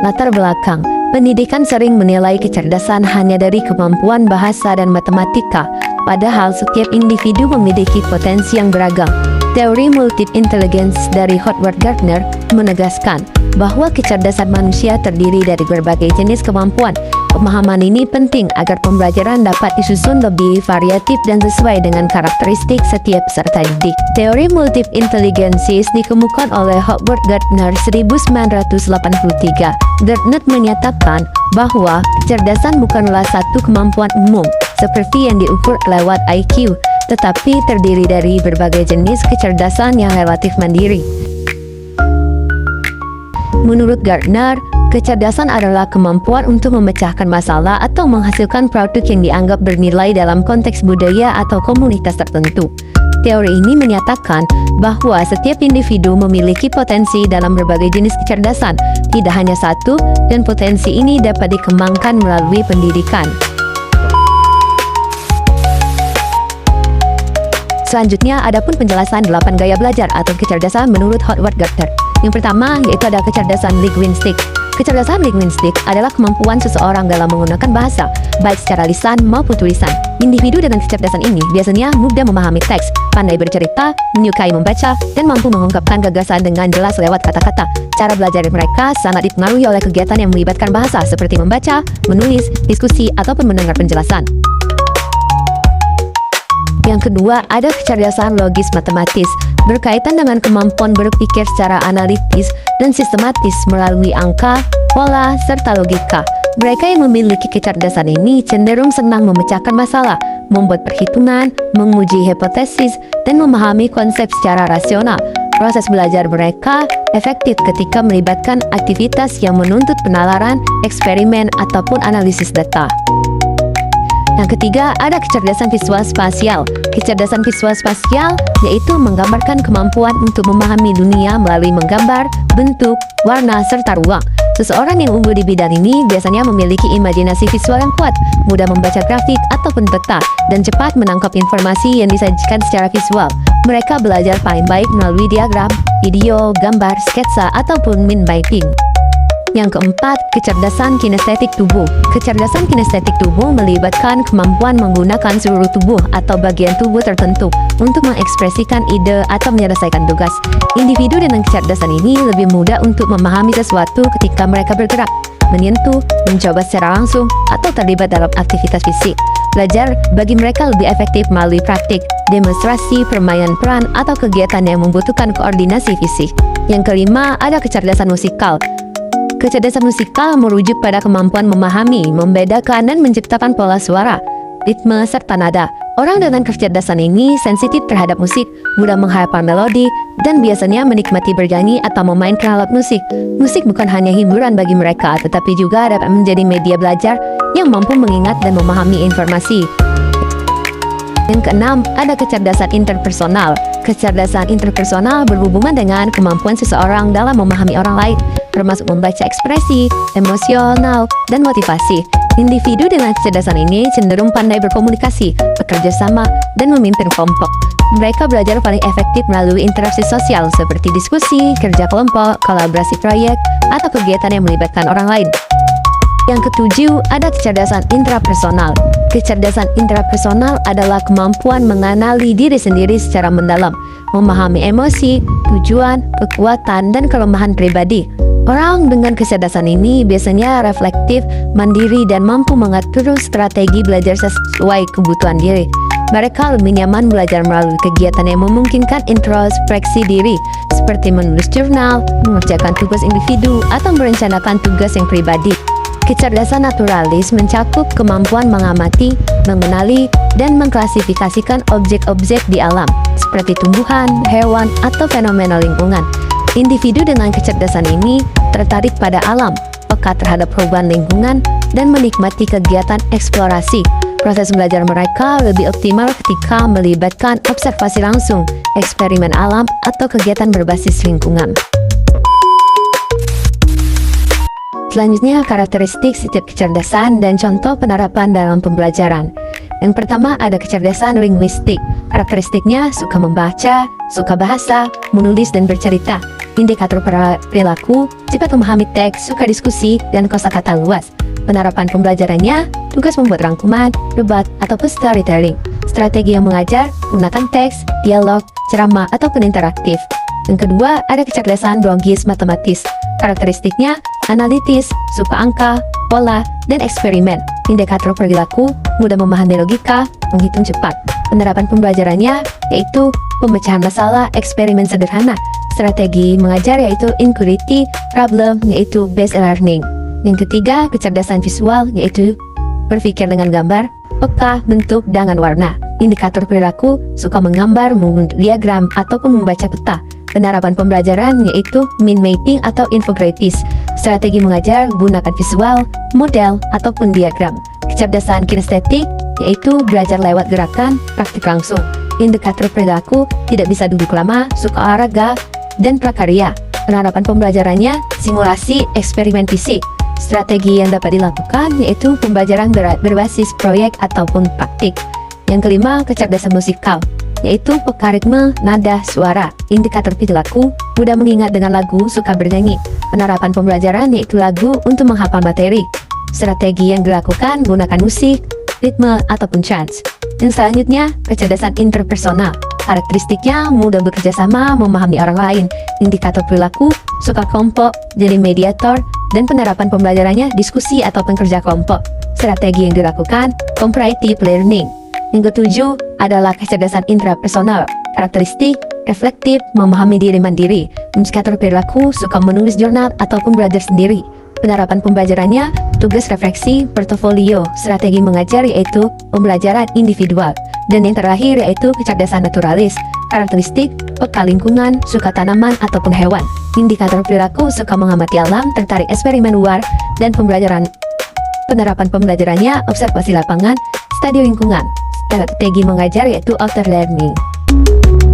Latar belakang pendidikan sering menilai kecerdasan hanya dari kemampuan bahasa dan matematika, padahal setiap individu memiliki potensi yang beragam. Teori multiple intelligence dari Howard Gardner menegaskan bahwa kecerdasan manusia terdiri dari berbagai jenis kemampuan. Pemahaman ini penting agar pembelajaran dapat disusun lebih variatif dan sesuai dengan karakteristik setiap peserta didik. Teori multiple intelligence dikemukakan oleh Howard Gardner 1983. Gardner menyatakan bahwa kecerdasan bukanlah satu kemampuan umum seperti yang diukur lewat IQ, tetapi terdiri dari berbagai jenis kecerdasan yang relatif mandiri. Menurut Gardner, kecerdasan adalah kemampuan untuk memecahkan masalah atau menghasilkan produk yang dianggap bernilai dalam konteks budaya atau komunitas tertentu. Teori ini menyatakan bahwa setiap individu memiliki potensi dalam berbagai jenis kecerdasan, tidak hanya satu, dan potensi ini dapat dikembangkan melalui pendidikan. Selanjutnya, adapun penjelasan 8 gaya belajar atau kecerdasan menurut Howard Gardner. Yang pertama, yaitu ada kecerdasan linguistik. Kecerdasan linguistik adalah kemampuan seseorang dalam menggunakan bahasa, baik secara lisan maupun tulisan. Individu dengan kecerdasan ini biasanya mudah memahami teks, pandai bercerita, menyukai membaca, dan mampu mengungkapkan gagasan dengan jelas lewat kata-kata. Cara belajar mereka sangat dipengaruhi oleh kegiatan yang melibatkan bahasa, seperti membaca, menulis, diskusi, ataupun mendengar penjelasan. Yang kedua, ada kecerdasan logis matematis, berkaitan dengan kemampuan berpikir secara analitis dan sistematis melalui angka, pola, serta logika. Mereka yang memiliki kecerdasan ini cenderung senang memecahkan masalah, membuat perhitungan, menguji hipotesis, dan memahami konsep secara rasional. Proses belajar mereka efektif ketika melibatkan aktivitas yang menuntut penalaran, eksperimen, ataupun analisis data. Yang ketiga, ada kecerdasan visual spasial. Kecerdasan visual spasial yaitu menggambarkan kemampuan untuk memahami dunia melalui menggambar, bentuk, warna, serta ruang. Seseorang yang unggul di bidang ini biasanya memiliki imajinasi visual yang kuat, mudah membaca grafik ataupun peta, dan cepat menangkap informasi yang disajikan secara visual. Mereka belajar paling baik melalui diagram, video, gambar, sketsa, ataupun mind mapping. Yang keempat, kecerdasan kinestetik tubuh. Kecerdasan kinestetik tubuh melibatkan kemampuan menggunakan seluruh tubuh atau bagian tubuh tertentu untuk mengekspresikan ide atau menyelesaikan tugas. Individu dengan kecerdasan ini lebih mudah untuk memahami sesuatu ketika mereka bergerak, menyentuh, mencoba secara langsung, atau terlibat dalam aktivitas fisik. Belajar bagi mereka lebih efektif melalui praktik, demonstrasi, permainan peran, atau kegiatan yang membutuhkan koordinasi fisik. Yang kelima, ada kecerdasan musikal. Kecerdasan musikal merujuk pada kemampuan memahami, membedakan, dan menciptakan pola suara, ritme, serta nada. Orang dengan kecerdasan ini sensitif terhadap musik, mudah menghafal melodi, dan biasanya menikmati bernyanyi atau memainkan alat musik. Musik bukan hanya hiburan bagi mereka, tetapi juga dapat menjadi media belajar yang mampu mengingat dan memahami informasi. Yang keenam, ada kecerdasan interpersonal. Kecerdasan interpersonal berhubungan dengan kemampuan seseorang dalam memahami orang lain, termasuk membaca ekspresi, emosional, dan motivasi. Individu dengan kecerdasan ini cenderung pandai berkomunikasi, bekerja sama, dan memimpin kelompok. Mereka belajar paling efektif melalui interaksi sosial seperti diskusi, kerja kelompok, kolaborasi proyek, atau kegiatan yang melibatkan orang lain. Yang ketujuh, ada kecerdasan intrapersonal. Kecerdasan intrapersonal adalah kemampuan mengenali diri sendiri secara mendalam, memahami emosi, tujuan, kekuatan, dan kelemahan pribadi. Orang dengan kecerdasan ini biasanya reflektif, mandiri, dan mampu mengatur strategi belajar sesuai kebutuhan diri. Mereka lebih nyaman belajar melalui kegiatan yang memungkinkan introspeksi diri, seperti menulis jurnal, mengerjakan tugas individu, atau merencanakan tugas yang pribadi. Kecerdasan naturalis mencakup kemampuan mengamati, mengenali, dan mengklasifikasikan objek-objek di alam, seperti tumbuhan, hewan, atau fenomena lingkungan. Individu dengan kecerdasan ini tertarik pada alam, peka terhadap perubahan lingkungan, dan menikmati kegiatan eksplorasi. Proses belajar mereka lebih optimal ketika melibatkan observasi langsung, eksperimen alam, atau kegiatan berbasis lingkungan. Selanjutnya, karakteristik setiap kecerdasan dan contoh penerapan dalam pembelajaran. Yang pertama, ada kecerdasan linguistik. Karakteristiknya suka membaca, suka bahasa, menulis, dan bercerita. indikator perilaku, cepat memahami teks, suka diskusi, dan kosakata luas. Penerapan pembelajarannya, tugas membuat rangkuman, debat, ataupun storytelling. Strategi yang mengajar, gunakan teks, dialog, ceramah, ataupun interaktif. Yang kedua, ada kecerdasan logis matematis. Karakteristiknya, analitis, suka angka, pola, dan eksperimen. Indikator perilaku, mudah memahami logika, menghitung cepat. Penerapan pembelajarannya, yaitu pemecahan masalah, eksperimen sederhana. Strategi mengajar yaitu inquiry, problem, yaitu based learning. Yang ketiga, kecerdasan visual, yaitu berpikir dengan gambar, peka, bentuk, dengan warna. Indikator perilaku, suka menggambar, membentuk diagram, ataupun membaca peta. Penerapan pembelajaran yaitu mind mapping atau infografis. Strategi mengajar gunakan visual, model, ataupun diagram. Kecerdasan kinestetik yaitu belajar lewat gerakan, praktik langsung. Indikator perilaku tidak bisa duduk lama, suka olahraga, dan prakarya. Penerapan pembelajarannya simulasi, eksperimen fisik. Strategi yang dapat dilakukan yaitu pembelajaran berbasis proyek ataupun praktik. Yang kelima, kecerdasan musikal, yaitu peka ritme, nada, suara. Indikator perilaku, mudah mengingat dengan lagu, suka bernyanyi. Penerapan pembelajaran yaitu lagu untuk menghafal materi. Strategi yang dilakukan gunakan musik, ritme, ataupun chants. Yang selanjutnya, kecerdasan interpersonal. Karakteristiknya mudah bekerja sama, memahami orang lain. Indikator perilaku, suka kelompok, jadi mediator, dan penerapan pembelajarannya diskusi ataupun kerja kelompok. Strategi yang dilakukan, comparative learning. Yang ketujuh adalah kecerdasan intrapersonal. Karakteristik, reflektif, memahami diri mandiri. Indikator perilaku, suka menulis jurnal ataupun belajar sendiri. Penerapan pembelajarannya, tugas refleksi, portofolio. Strategi mengajar yaitu pembelajaran individual. Dan yang terakhir yaitu kecerdasan naturalis. Karakteristik, peka lingkungan, suka tanaman ataupun hewan. Indikator perilaku, suka mengamati alam, tertarik eksperimen luar, dan penerapan pembelajarannya, observasi lapangan, studi lingkungan. Strategi mengajar yaitu outer learning.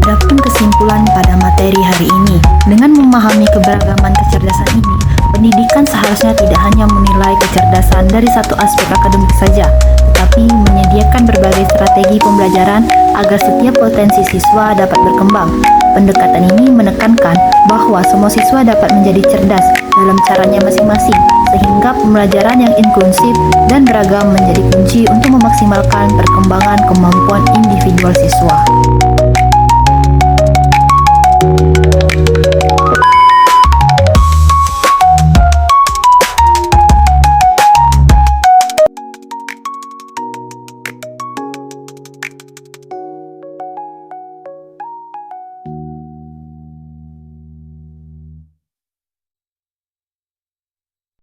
Adapun kesimpulan pada materi hari ini, dengan memahami keberagaman kecerdasan ini, pendidikan seharusnya tidak hanya menilai kecerdasan dari satu aspek akademik saja, tetapi menyediakan berbagai strategi pembelajaran agar setiap potensi siswa dapat berkembang. Pendekatan ini menekankan bahwa semua siswa dapat menjadi cerdas dalam caranya masing-masing, sehingga pembelajaran yang inklusif dan beragam menjadi kunci untuk memaksimalkan perkembangan kemampuan individual siswa.